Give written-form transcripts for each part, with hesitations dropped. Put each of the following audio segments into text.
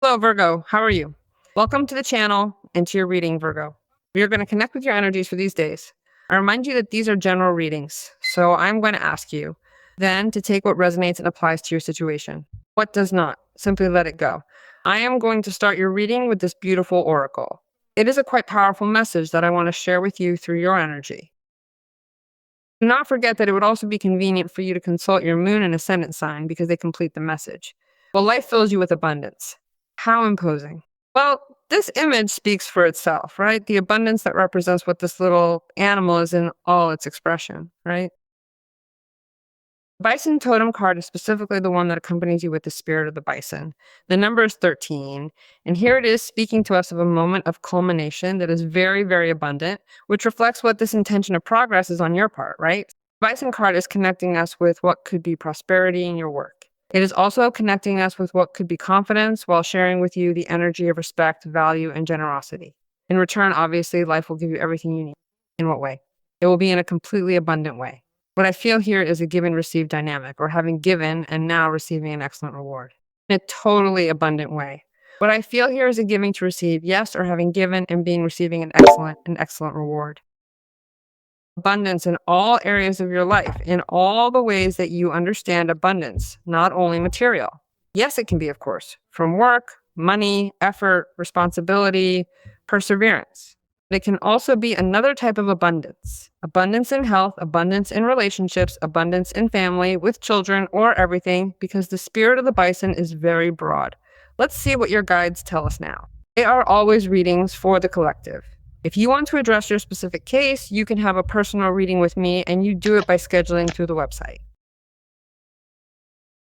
Hello, Virgo. How are you? Welcome to the channel and to your reading, Virgo. We are going to connect with your energies for these days. I remind you that these are general readings, so I'm going to ask you then to take what resonates and applies to your situation. What does not, simply let it go. I am going to start your reading with this beautiful oracle. It is a quite powerful message that I want to share with you through your energy. Do not forget that it would also be convenient for you to consult your moon and ascendant sign because they complete the message. Well, life fills you with abundance. How imposing. Well, this image speaks for itself, right? The abundance that represents what this little animal is in all its expression, right? Bison totem card is specifically the one that accompanies you with the spirit of the bison. The number is 13, and here it is speaking to us of a moment of culmination that is very, very abundant, which reflects what this intention of progress is on your part, right? Bison card is connecting us with what could be prosperity in your work. It is also connecting us with what could be confidence while sharing with you the energy of respect, value, and generosity. In return, obviously, life will give you everything you need. In what way? It will be in a completely abundant way. What I feel here is a give and receive dynamic, or having given and now receiving an excellent reward in a totally abundant way. What I feel here is a giving to receive, yes, or having given and being receiving an excellent reward. Abundance in all areas of your life, in all the ways that you understand abundance, not only material. Yes, it can be, of course, from work, money, effort, responsibility, perseverance. But it can also be another type of abundance. Abundance in health, abundance in relationships, abundance in family, with children, or everything, because the spirit of the bison is very broad. Let's see what your guides tell us now. They are always readings for the collective. If you want to address your specific case, you can have a personal reading with me, and you do it by scheduling through the website.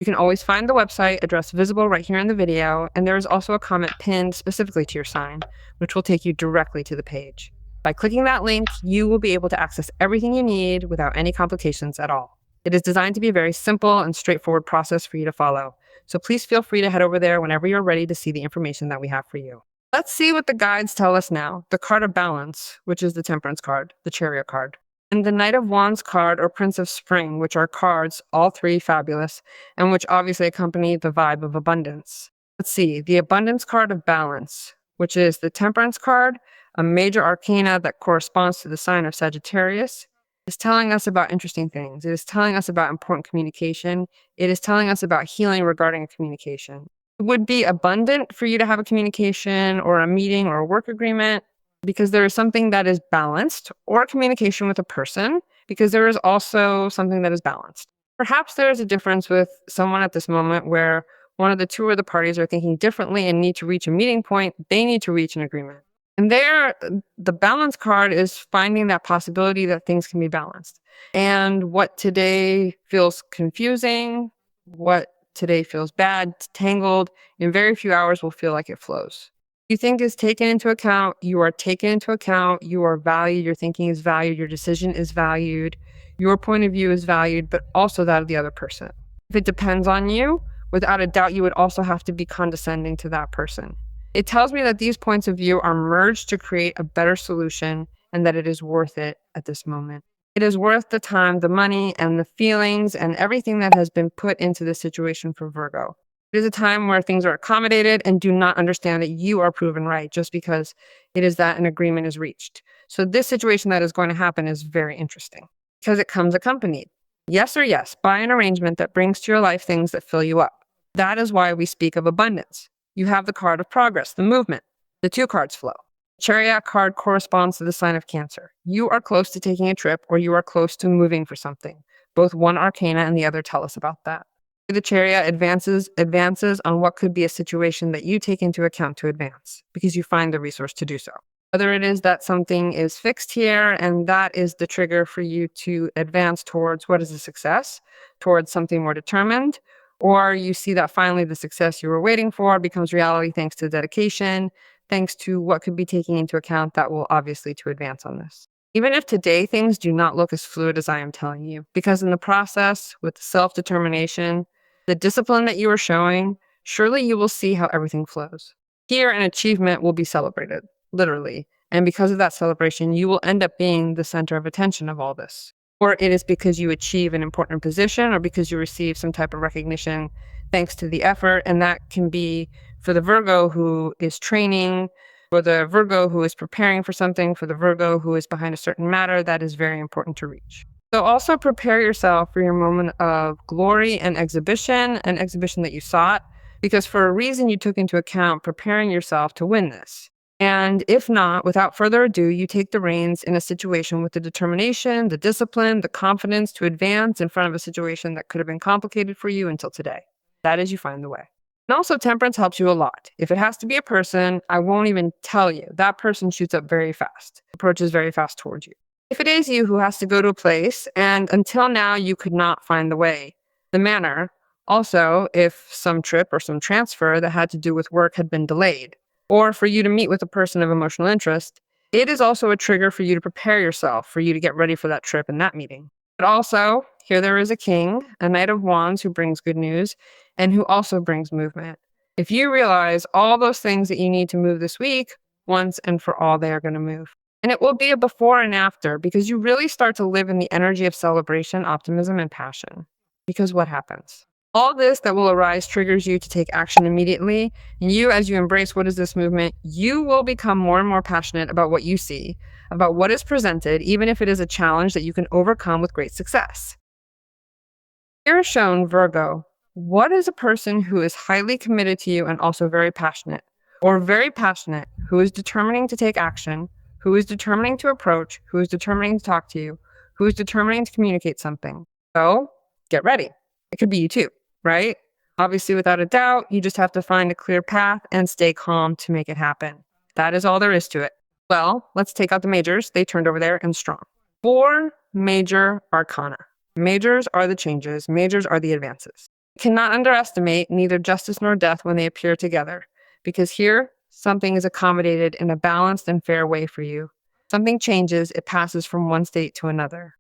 You can always find the website address visible right here in the video, and there is also a comment pinned specifically to your sign, which will take you directly to the page. By clicking that link, you will be able to access everything you need without any complications at all. It is designed to be a very simple and straightforward process for you to follow, so please feel free to head over there whenever you're ready to see the information that we have for you. Let's see what the guides tell us now. The card of balance, which is the temperance card, the chariot card, and the Knight of Wands card or Prince of Spring, which are cards, all three fabulous, and which obviously accompany the vibe of abundance. Let's see, the abundance card of balance, which is the temperance card, a major arcana that corresponds to the sign of Sagittarius, is telling us about interesting things. It is telling us about important communication. It is telling us about healing regarding communication. It would be abundant for you to have a communication or a meeting or a work agreement because there is something that is balanced, or communication with a person because there is also something that is balanced. Perhaps there is a difference with someone at this moment where one of the two of the parties are thinking differently and need to reach a meeting point. They need to reach an agreement. And there, the balance card is finding that possibility that things can be balanced. And what today feels confusing, what today feels bad, tangled, in very few hours will feel like it flows. You think is taken into account, you are taken into account, you are valued, your thinking is valued, your decision is valued, your point of view is valued, but also that of the other person. If it depends on you, without a doubt, you would also have to be condescending to that person. It tells me that these points of view are merged to create a better solution and that it is worth it at this moment. It is worth the time, the money, and the feelings and everything that has been put into this situation for Virgo. It is a time where things are accommodated and do not understand that you are proven right just because it is that an agreement is reached. So this situation that is going to happen is very interesting because it comes accompanied, yes or yes, by an arrangement that brings to your life things that fill you up. That is why we speak of abundance. You have the card of progress, the movement. The two cards flow. Chariot card corresponds to the sign of Cancer. You are close to taking a trip or you are close to moving for something. Both one arcana and the other tell us about that. The Chariot advances on what could be a situation that you take into account to advance because you find the resource to do so. Whether it is that something is fixed here and that is the trigger for you to advance towards what is a success, towards something more determined, or you see that finally the success you were waiting for becomes reality thanks to dedication, thanks to what could be taking into account that will obviously to advance on this. Even if today things do not look as fluid as I am telling you, because in the process, with self-determination, the discipline that you are showing, surely you will see how everything flows. Here, an achievement will be celebrated, literally. And because of that celebration, you will end up being the center of attention of all this. Or it is because you achieve an important position or because you receive some type of recognition thanks to the effort. And that can be for the Virgo who is training, for the Virgo who is preparing for something, for the Virgo who is behind a certain matter that is very important to reach. So also prepare yourself for your moment of glory and exhibition, an exhibition that you sought, because for a reason you took into account preparing yourself to win this. And if not, without further ado, you take the reins in a situation with the determination, the discipline, the confidence to advance in front of a situation that could have been complicated for you until today. That is, you find the way. And also, temperance helps you a lot. If it has to be a person, I won't even tell you. That person shoots up very fast, approaches very fast towards you. If it is you who has to go to a place, and until now you could not find the way, the manner, also if some trip or some transfer that had to do with work had been delayed, or for you to meet with a person of emotional interest, it is also a trigger for you to prepare yourself, for you to get ready for that trip and that meeting. But also, here there is a king, a knight of wands who brings good news, and who also brings movement. If you realize all those things that you need to move this week, once and for all, they are going to move. And it will be a before and after, because you really start to live in the energy of celebration, optimism, and passion. Because what happens? All this that will arise triggers you to take action immediately. And you, as you embrace what is this movement, you will become more and more passionate about what you see, about what is presented, even if it is a challenge that you can overcome with great success. Here is shown Virgo. What is a person who is highly committed to you and also very passionate, or very passionate, who is determining to take action, who is determining to approach, who is determining to talk to you, who is determining to communicate something? So get ready. It could be you too, right? Obviously, without a doubt, you just have to find a clear path and stay calm to make it happen. That is all there is to it. Well, let's take out the majors. They turned over there and strong. 4 major arcana. Majors are the changes. Majors are the advances. You cannot underestimate neither justice nor death when they appear together, because here, something is accommodated in a balanced and fair way for you. Something changes. It passes from one state to another.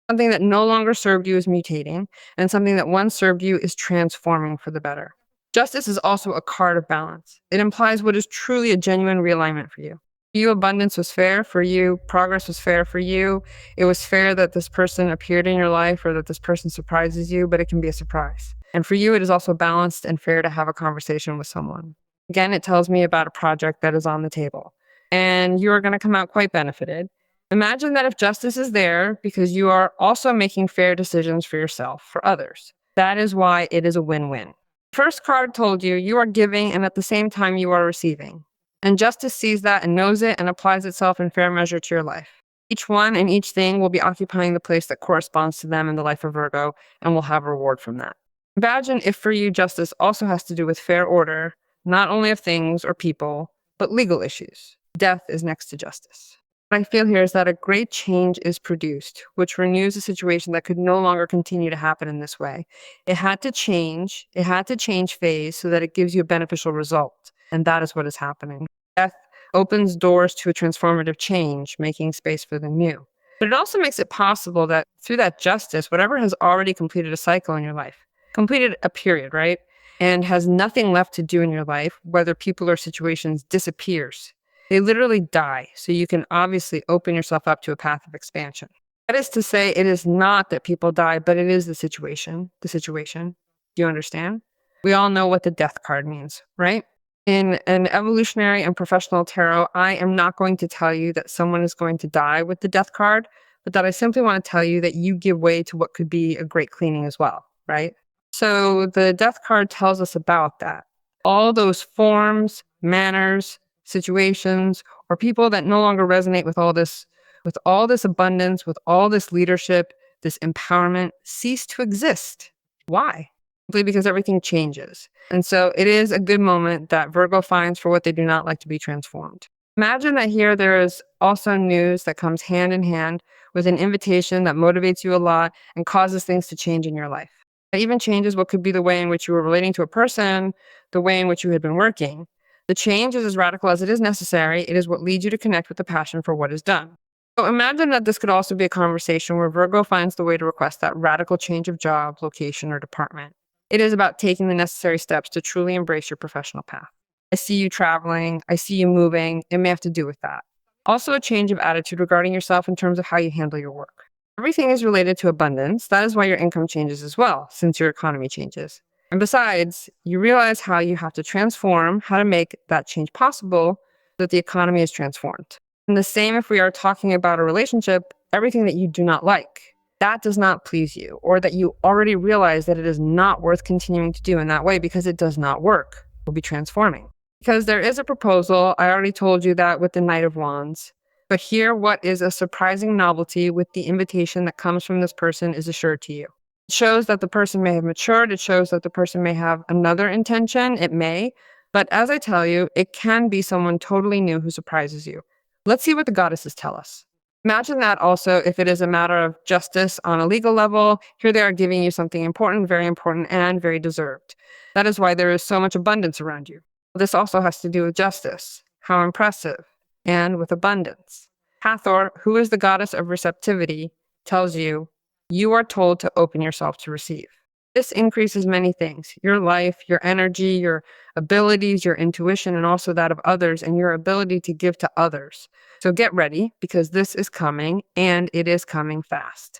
Something that no longer served you is mutating, and something that once served you is transforming for the better. Justice is also a card of balance. It implies what is truly a genuine realignment for you. For you, abundance was fair. For you, progress was fair. For you, it was fair that this person appeared in your life or that this person surprises you, but it can be a surprise. And for you, it is also balanced and fair to have a conversation with someone. Again, it tells me about a project that is on the table, and you are going to come out quite benefited. Imagine that if justice is there because you are also making fair decisions for yourself, for others. That is why it is a win-win. First card told you you are giving and at the same time you are receiving. And justice sees that and knows it and applies itself in fair measure to your life. Each one and each thing will be occupying the place that corresponds to them in the life of Virgo and will have a reward from that. Imagine if for you justice also has to do with fair order, not only of things or people, but legal issues. Death is next to justice. What I feel here is that a great change is produced, which renews a situation that could no longer continue to happen in this way. It had to change phase so that it gives you a beneficial result. And that is what is happening. Death opens doors to a transformative change, making space for the new. But it also makes it possible that through that justice, whatever has already completed a cycle in your life, completed a period, right? And has nothing left to do in your life, whether people or situations, disappears. They literally die, so you can obviously open yourself up to a path of expansion. That is to say, it is not that people die, but it is the situation. Do you understand? We all know what the death card means, right? In an evolutionary and professional tarot, I am not going to tell you that someone is going to die with the death card, but that I simply want to tell you that you give way to what could be a great cleaning as well, right? So the death card tells us about that. All those forms, manners, situations, or people that no longer resonate with all this abundance, with all this leadership, this empowerment, cease to exist. Why? Simply because everything changes. And so it is a good moment that Virgo finds for what they do not like to be transformed. Imagine that here there is also news that comes hand in hand with an invitation that motivates you a lot and causes things to change in your life. It even changes what could be the way in which you were relating to a person, the way in which you had been working. The change is as radical as it is necessary. It is what leads you to connect with the passion for what is done. So imagine that this could also be a conversation where Virgo finds the way to request that radical change of job, location, or department. It is about taking the necessary steps to truly embrace your professional path. I see you traveling. I see you moving. It may have to do with that. Also, a change of attitude regarding yourself in terms of how you handle your work. Everything is related to abundance. That is why your income changes as well, since your economy changes. And besides, you realize how you have to transform, how to make that change possible so that the economy is transformed. And the same if we are talking about a relationship, everything that you do not like, that does not please you, or that you already realize that it is not worth continuing to do in that way because it does not work, will be transforming. Because there is a proposal, I already told you that with the Knight of Wands. But here, what is a surprising novelty with the invitation that comes from this person is assured to you. It shows that the person may have matured. It shows that the person may have another intention. It may. But as I tell you, it can be someone totally new who surprises you. Let's see what the goddesses tell us. Imagine that also if it is a matter of justice on a legal level. Here they are giving you something important, and very deserved. That is why there is so much abundance around you. This also has to do with justice. How impressive. And with abundance. Hathor, who is the goddess of receptivity, tells you, you are told to open yourself to receive. This increases many things, your life, your energy, your abilities, your intuition, and also that of others, and your ability to give to others. So get ready, because this is coming, and it is coming fast.